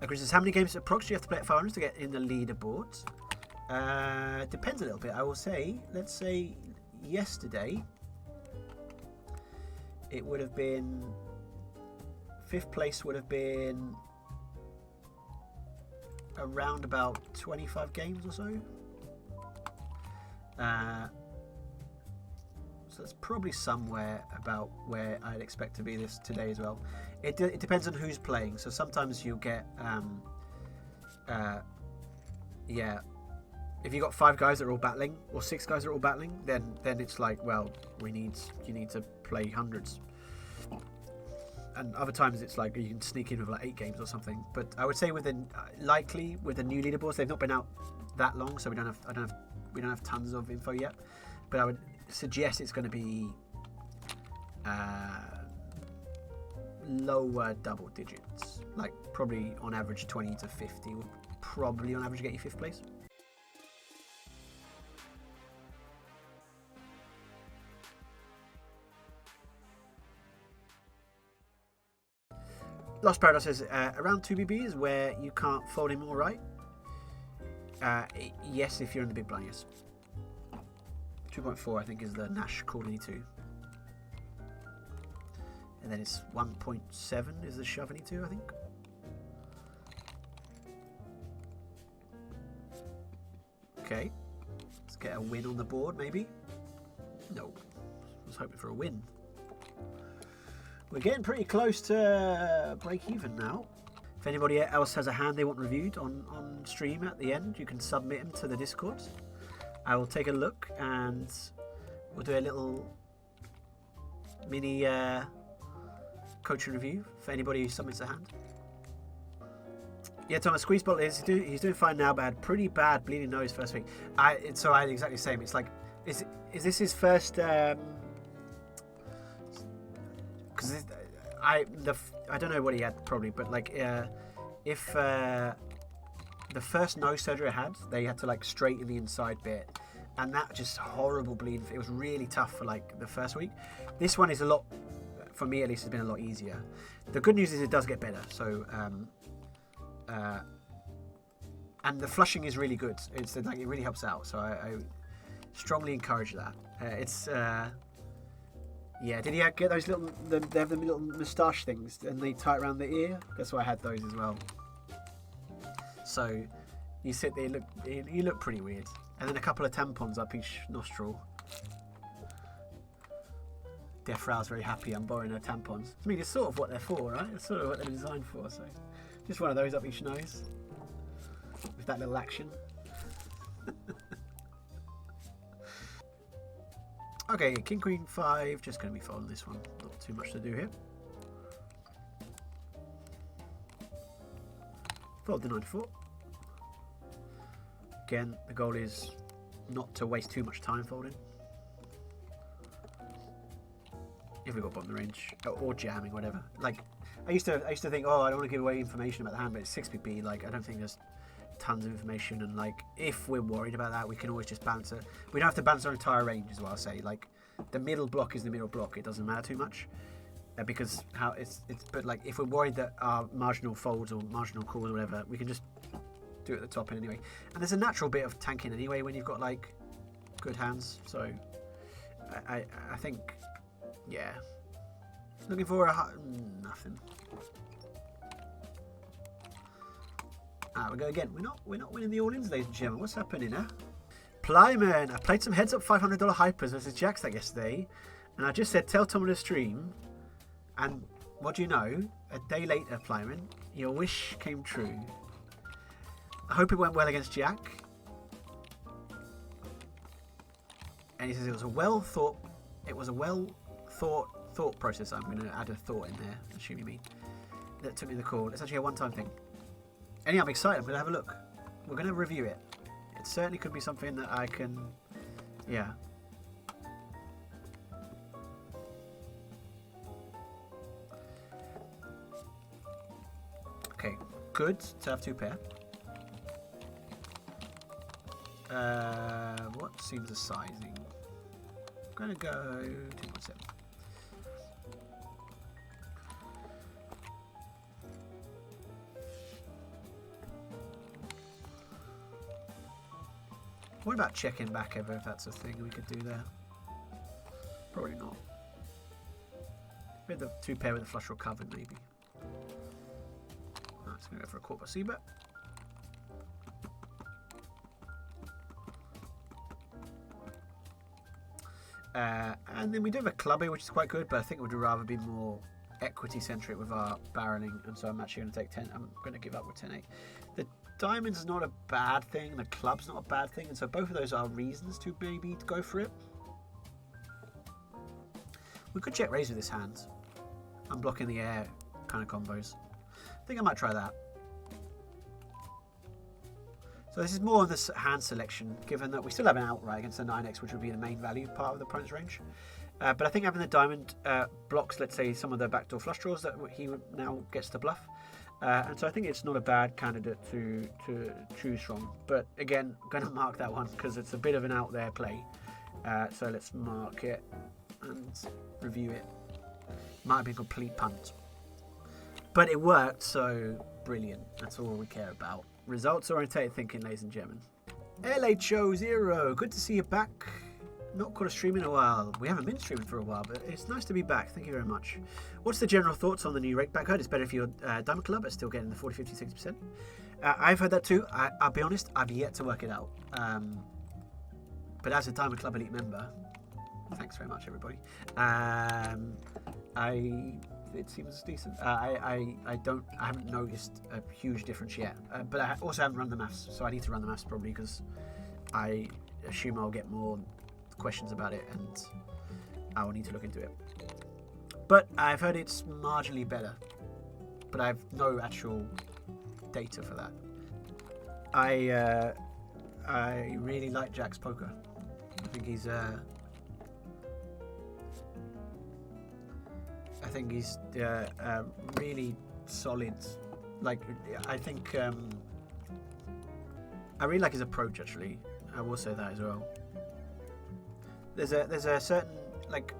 Chris says, how many games approx do you have to play at 500 to get in the leaderboard? Depends a little bit. I will say, let's say yesterday, it would have been, 5th place would have been around about 25 games or so. So it's probably somewhere about where I'd expect to be this today as well. It depends on who's playing. So sometimes you get, yeah, if you got 5 guys that are all battling or 6 guys that are all battling, then it's like, well, you need to play hundreds. And other times it's like you can sneak in with like 8 games or something. But I would say likely with the new leaderboards, they've not been out that long, so we don't have tons of info yet. But I would suggest it's going to be lower double digits, like probably on average 20 to 50 will probably on average get you 5th place. Lost Paradise says around 2BB is where you can't fold him all right. Yes, if you're in the big blind, yes. 2.4 I think is the Nash Cooley 2. And then it's 1.7 is the Shoveny 2, I think. Okay. Let's get a win on the board, maybe. No. I was hoping for a win. We're getting pretty close to break even now. If anybody else has a hand they want reviewed on stream at the end, you can submit them to the Discord. I will take a look and we'll do a little mini coaching review for anybody who submits a hand. Yeah, Thomas, Squeezeball he's doing fine now, but had pretty bad bleeding nose first week. I had exactly the same. It's like, is this his first? Because I don't know what he had probably, but like if the first nose surgery I had, they had to like straighten the inside bit, and that just horrible bleed. It was really tough for like the first week. This one is a lot, for me at least, has been a lot easier. The good news is it does get better. So and the flushing is really good. It's like it really helps out. So I strongly encourage that. Yeah, did he get those little? They have the little moustache things, and they tie it around the ear. That's why I had those as well. So you sit there, you look pretty weird, and then a couple of tampons up each nostril. Death Row's very happy I'm borrowing her tampons. I mean, it's sort of what they're for, right? It's sort of what they're designed for. So just one of those up each nose with that little action. Okay, King Queen 5, just going to be folding this one. Not too much to do here. Fold the 94. Again, the goal is not to waste too much time folding. If we've got bottom of the range, or jamming, whatever. Like, I used to think, oh, I don't want to give away information about the hand, but it's 6BB. Like, I don't think there's tons of information, and like if we're worried about that, we can always just bounce it. We don't have to bounce our entire range as well. I'll say, like, the middle block is the middle block. It doesn't matter too much because how it's. But like if we're worried that our marginal folds or marginal calls or whatever, we can just do it at the top end anyway. And there's a natural bit of tanking anyway when you've got like good hands. So I think, yeah. Looking for nothing. We go again. We're not winning the all-ins, ladies and gentlemen. What's happening, huh? Plyman, I played some heads-up $500 hypers versus Jackstack yesterday, and I just said tell Tom to stream, and what do you know? A day later, Plyman, your wish came true. I hope it went well against Jack. And he says it was a well thought process. I'm going to add a thought in there, I assume you mean. That took me the call. It's actually a one-time thing. Anyway, I'm excited. I'm going to have a look. We're going to review it. It certainly could be something that I can... Yeah. Okay. Good to have 2 pair. What seems the sizing? I'm going to go 2.7. What about checking back ever, if that's a thing we could do there? Probably not. With the 2 pair with the flush draw covered, maybe. Right, it's going to go for a quart by c-bet. And then we do have a club here, which is quite good, but I think it would rather be more equity-centric with our barreling, and so I'm actually going to take 10. I'm going to give up with 10-8. The diamond's not a bad thing, the club's not a bad thing, and so both of those are reasons to maybe go for it. We could check raise with this hand. I'm blocking the air kind of combos. I think I might try that. So this is more of this hand selection, given that we still have an outright against the 9x, which would be the main value part of the opponent's range. But I think having the diamond blocks, let's say, some of the backdoor flush draws that he now gets to bluff. And so I think it's not a bad candidate to choose from. But again, I'm going to mark that one because it's a bit of an out there play. So let's mark it and review it. Might have been a complete punt. But it worked, so brilliant. That's all we care about. Results orientated thinking, ladies and gentlemen. LHO0, good to see you back. Not caught a stream in a while. We haven't been streaming for a while, but it's nice to be back. Thank you very much. What's the general thoughts on the new rake back? Heard it's better if you're Diamond Club, but still getting the 40, 50, 60%. I've heard that too. I'll be honest, I've yet to work it out. But as a Diamond Club Elite member, thanks very much, everybody. It seems decent. I haven't noticed a huge difference yet, but I also haven't run the maths, so I need to run the maths probably because I assume I'll get more questions about it and I will need to look into it. But I've heard it's marginally better, but I have no actual data for that. I really like Jack's poker. I think he's really solid. Like, I think I really like his approach. Actually, I will say that as well. There's a certain, like,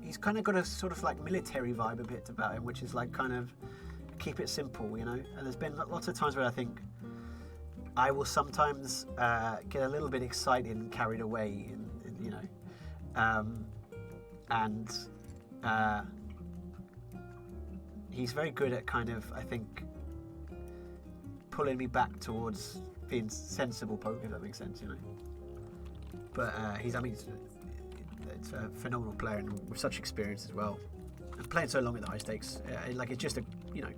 he's kind of got a sort of like military vibe a bit about him, which is like kind of keep it simple, you know. And there's been lots of times where I think I will sometimes get a little bit excited and carried away, you know, and he's very good at kind of, I think, pulling me back towards being sensible poker, if that makes sense, you know. But it's a phenomenal player and with such experience as well. And playing so long at the high stakes, like it's just a, you know,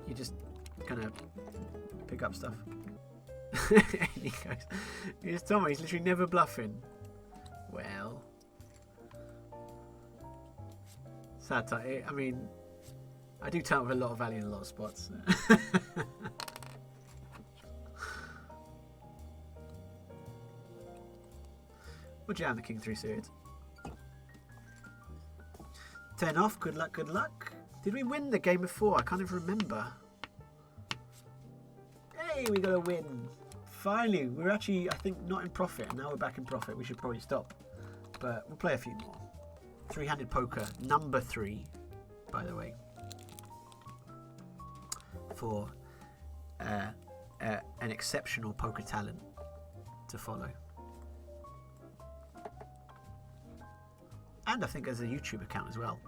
you just kind of pick up stuff. And he goes, he's Tom, he's literally never bluffing. Well, sad time. I mean, I do turn up with a lot of value in a lot of spots. We'll jam the king through suited. 10 off, good luck, good luck. Did we win the game before? I can't even remember. Hey, we got a win. Finally, we're actually, I think, not in profit, and now we're back in profit. We should probably stop, but we'll play a few more. Three-handed poker, number 3, by the way, for an exceptional poker talent to follow. And I think there's a YouTube account as well.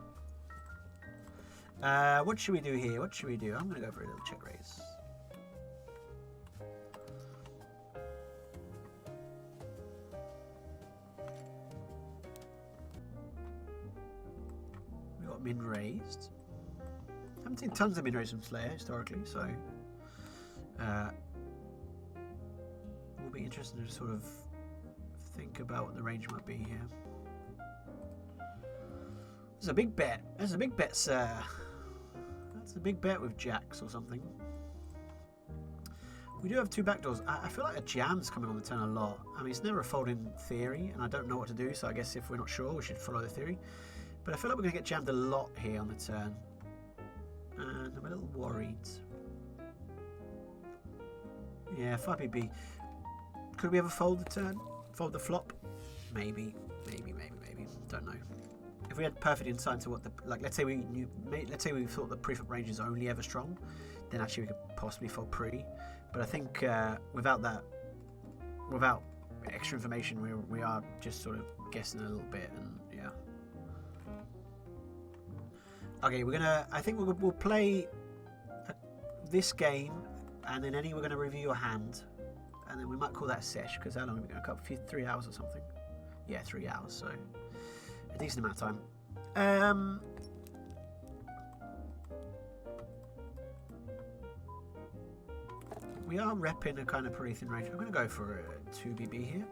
What should we do here? What should we do? I'm going to go for a little check raise. We got min raised. I haven't seen tons of min raised from Slayer historically, so we'll be interested to sort of think about what the range might be here. That's a big bet. That's a big bet, sir. That's a big bet with jacks or something. We do have 2 backdoors. I feel like a jam's coming on the turn a lot. I mean, it's never a fold in theory, and I don't know what to do, so I guess if we're not sure, we should follow the theory. But I feel like we're going to get jammed a lot here on the turn. And I'm a little worried. Yeah, 5BB. Could we ever fold the turn? Fold the flop? Maybe. Maybe. Don't know. If we had perfect insight into what the, like, let's say we thought the preflop range is only ever strong, then actually we could possibly fold pre. But I think without that without extra information, we are just sort of guessing a little bit, and yeah. Okay, I think we'll play this game, and then we're gonna review your hand, and then we might call that a sesh, because how long are we gonna cover? 3 hours or something? Yeah, 3 hours, so a decent amount of time. We are repping a kind of pretty thin range. I'm going to go for a 2BB here.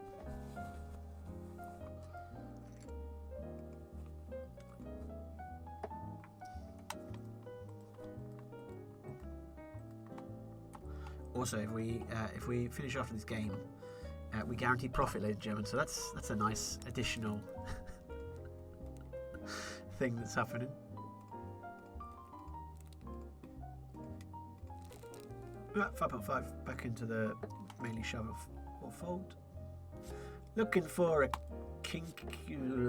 Also, if we finish off this game, we guarantee profit, ladies and gentlemen. So that's a nice additional thing that's happening. Right, 5.5 back into the mainly shove or fold. Looking for a king,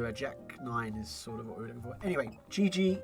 a jack 9 is sort of what we're looking for. Anyway, GG.